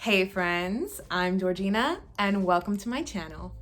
Hey friends, I'm Georgina and welcome to my channel.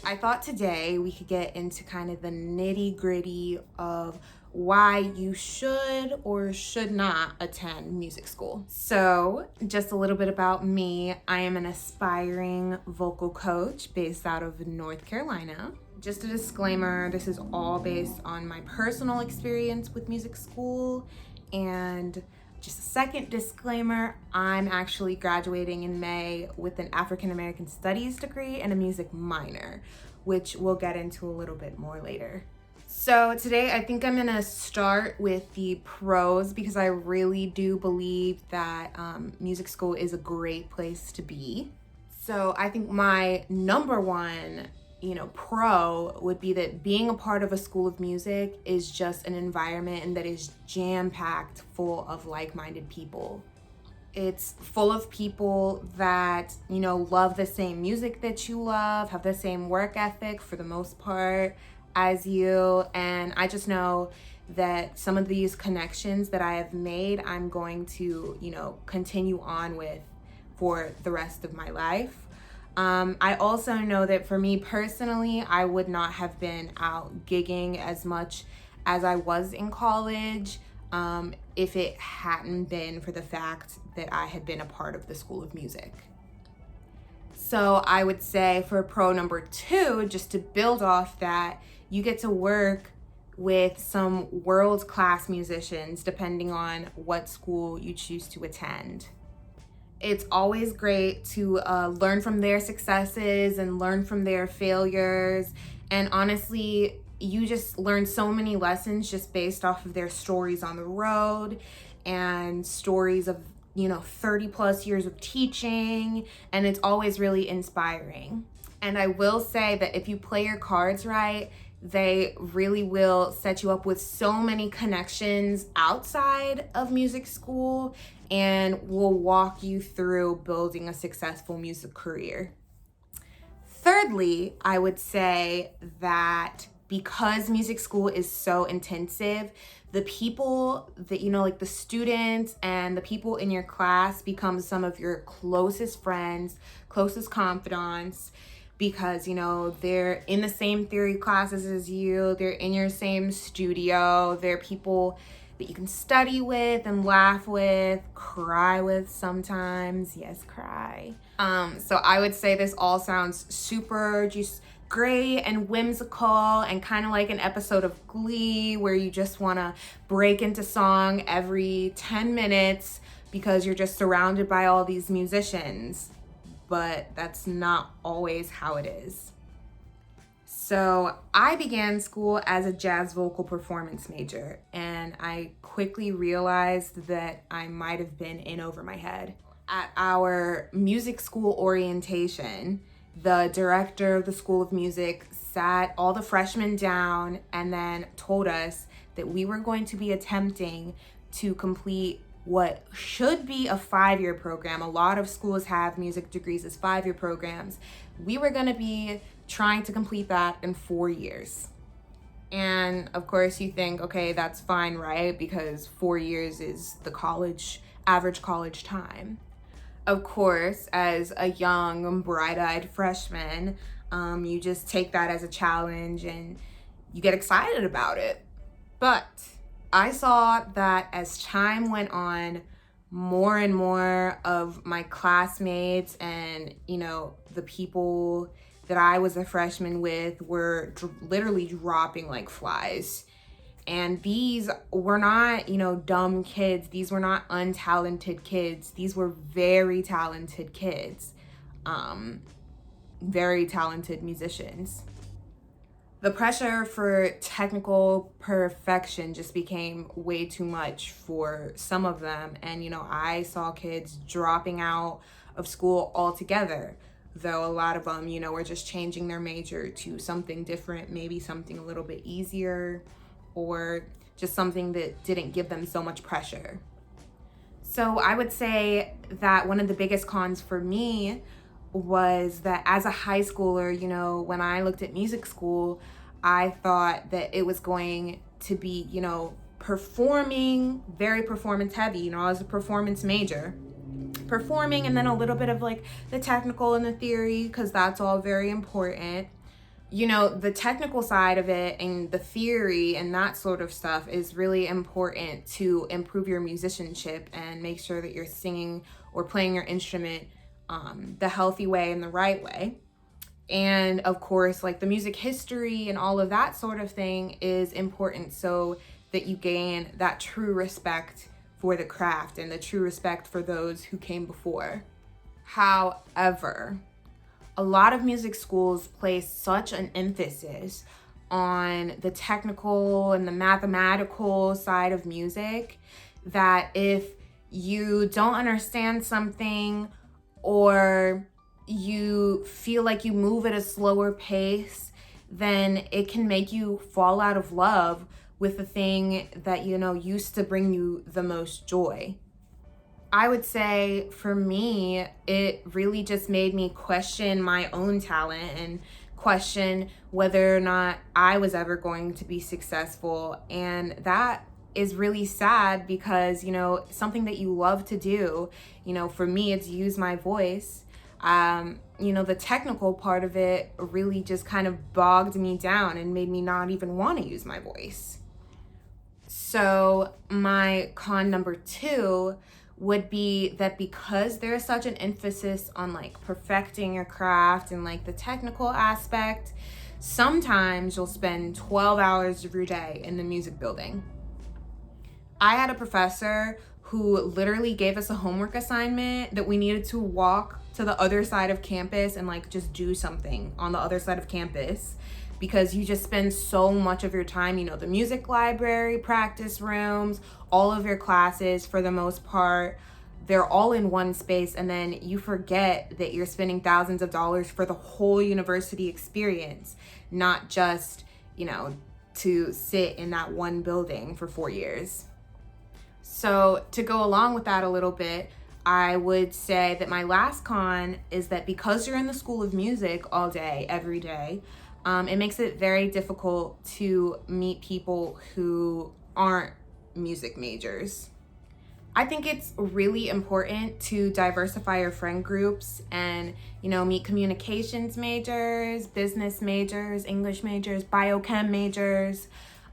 I thought today we could get into kind of the nitty-gritty of why you should or should not attend music school. So just a little bit about me. I am an aspiring vocal coach based out of North Carolina. Just a disclaimer, this is all based on my personal experience with music school. And just a second disclaimer, I'm actually graduating in May with an African American Studies degree and a music minor, which we'll get into a little bit more later. So today I think I'm gonna start with the pros because I really do believe that music school is a great place to be. So I think my number one pro would be that being a part of a school of music is just an environment and that is jam-packed full of like-minded people. It's full of people that, love the same music that you love, have the same work ethic for the most part as you. And I just know that some of these connections that I have made, I'm going to, continue on with for the rest of my life. I also know that for me personally, I would not have been out gigging as much as I was in college if it hadn't been for the fact that I had been a part of the School of Music. So I would say for pro number 2, just to build off that, you get to work with some world-class musicians depending on what school you choose to attend. It's always great to learn from their successes and learn from their failures. And honestly, you just learn so many lessons just based off of their stories on the road and stories of, 30 plus years of teaching. And it's always really inspiring. And I will say that if you play your cards right, they really will set you up with so many connections outside of music school and will walk you through building a successful music career. Thirdly, I would say that because music school is so intensive, the people that, like the students and the people in your class become some of your closest friends, closest confidants, because, they're in the same theory classes as you, they're in your same studio, they're people that you can study with and laugh with, cry with sometimes. Yes, cry. So I would say this all sounds super just great and whimsical and kind of like an episode of Glee where you just want to break into song every 10 minutes because you're just surrounded by all these musicians. But that's not always how it is. So I began school as a jazz vocal performance major, and I quickly realized that I might have been in over my head. At our music school orientation, the director of the School of Music sat all the freshmen down and then told us that we were going to be attempting to complete what should be a 5-year program. A lot of schools have music degrees as 5-year programs. We were going to be trying to complete that in 4 years. And of course you think, okay, that's fine, right? Because 4 years is the average college time. Of course, as a young, bright-eyed freshman, you just take that as a challenge and you get excited about it. But I saw that as time went on, more and more of my classmates and, the people that I was a freshman with were literally dropping like flies. And these were not, dumb kids. These were not untalented kids. These were very talented kids, very talented musicians. The pressure for technical perfection just became way too much for some of them. And, I saw kids dropping out of school altogether, though a lot of them, were just changing their major to something different, maybe something a little bit easier, or just something that didn't give them so much pressure. So I would say that one of the biggest cons for me was that as a high schooler, when I looked at music school, I thought that it was going to be, performing, very performance heavy, as a performance major. Performing, and then a little bit of like the technical and the theory, because that's all very important. The technical side of it and the theory and that sort of stuff is really important to improve your musicianship and make sure that you're singing or playing your instrument the healthy way and the right way. And of course, like the music history and all of that sort of thing is important so that you gain that true respect for the craft and the true respect for those who came before. However, a lot of music schools place such an emphasis on the technical and the mathematical side of music that if you don't understand something, or you feel like you move at a slower pace, then it can make you fall out of love with the thing that used to bring you the most joy. I would say for me, it really just made me question my own talent and question whether or not I was ever going to be successful. And that is really sad because, something that you love to do, for me, it's use my voice. The technical part of it really just kind of bogged me down and made me not even want to use my voice. So my con number 2 would be that because there's such an emphasis on like perfecting your craft and like the technical aspect, sometimes you'll spend 12 hours of your day in the music building. I had a professor who literally gave us a homework assignment that we needed to walk to the other side of campus and like just do something on the other side of campus, because you just spend so much of your time, the music library, practice rooms, all of your classes for the most part, they're all in one space, and then you forget that you're spending thousands of dollars for the whole university experience, not just, to sit in that one building for 4 years. So to go along with that a little bit, I would say that my last con is that because you're in the School of Music all day, every day, it makes it very difficult to meet people who aren't music majors. I think it's really important to diversify your friend groups and, meet communications majors, business majors, English majors, biochem majors.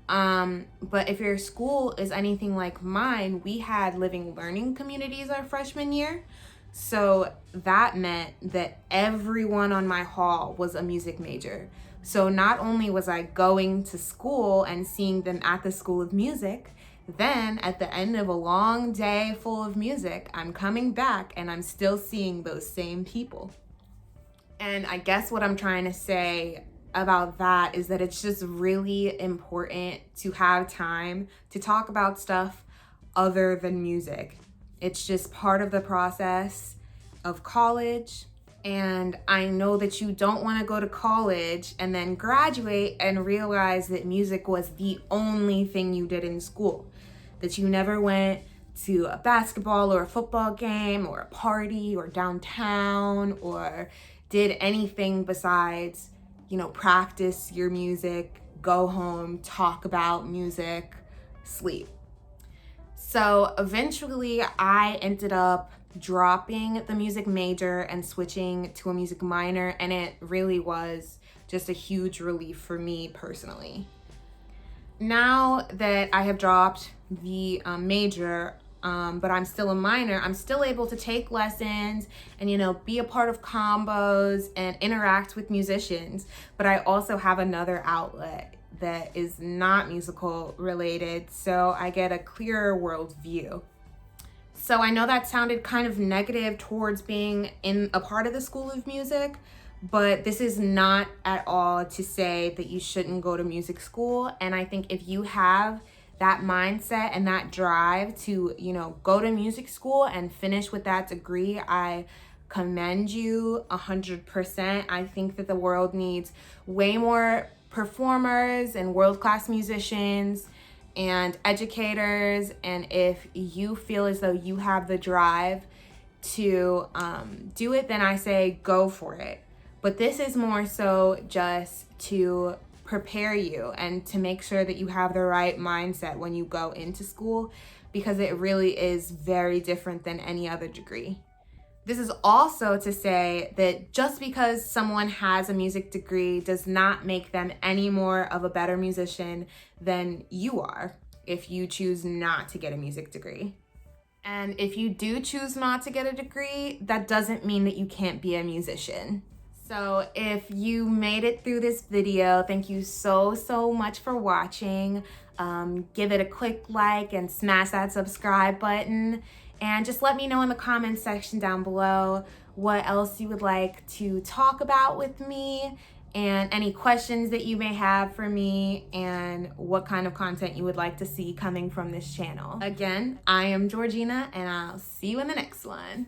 But if your school is anything like mine, we had living learning communities our freshman year. So that meant that everyone on my hall was a music major. So not only was I going to school and seeing them at the School of Music, then at the end of a long day full of music, I'm coming back and I'm still seeing those same people. And I guess what I'm trying to say about that is that it's just really important to have time to talk about stuff other than music. It's just part of the process of college. And I know that you don't want to go to college and then graduate and realize that music was the only thing you did in school, that you never went to a basketball or a football game or a party or downtown or did anything besides, practice your music, go home, talk about music, sleep. So eventually I ended up dropping the music major and switching to a music minor, and it really was just a huge relief for me personally. Now that I have dropped the major, but I'm still a minor, I'm still able to take lessons and, be a part of combos and interact with musicians. But I also have another outlet that is not musical related, so I get a clearer world view. So I know that sounded kind of negative towards being in a part of the School of Music, but this is not at all to say that you shouldn't go to music school. And I think if you have that mindset and that drive to, go to music school and finish with that degree, I commend you 100%. I think that the world needs way more performers and world-class musicians and educators. And if you feel as though you have the drive to do it, then I say go for it. But this is more so just to prepare you and to make sure that you have the right mindset when you go into school, because it really is very different than any other degree. This is also to say that just because someone has a music degree does not make them any more of a better musician than you are if you choose not to get a music degree. And if you do choose not to get a degree, that doesn't mean that you can't be a musician. So if you made it through this video, thank you so much for watching. Give it a quick like and smash that subscribe button. And just let me know in the comments section down below what else you would like to talk about with me, and any questions that you may have for me, and what kind of content you would like to see coming from this channel. Again, I am Georgina, and I'll see you in the next one.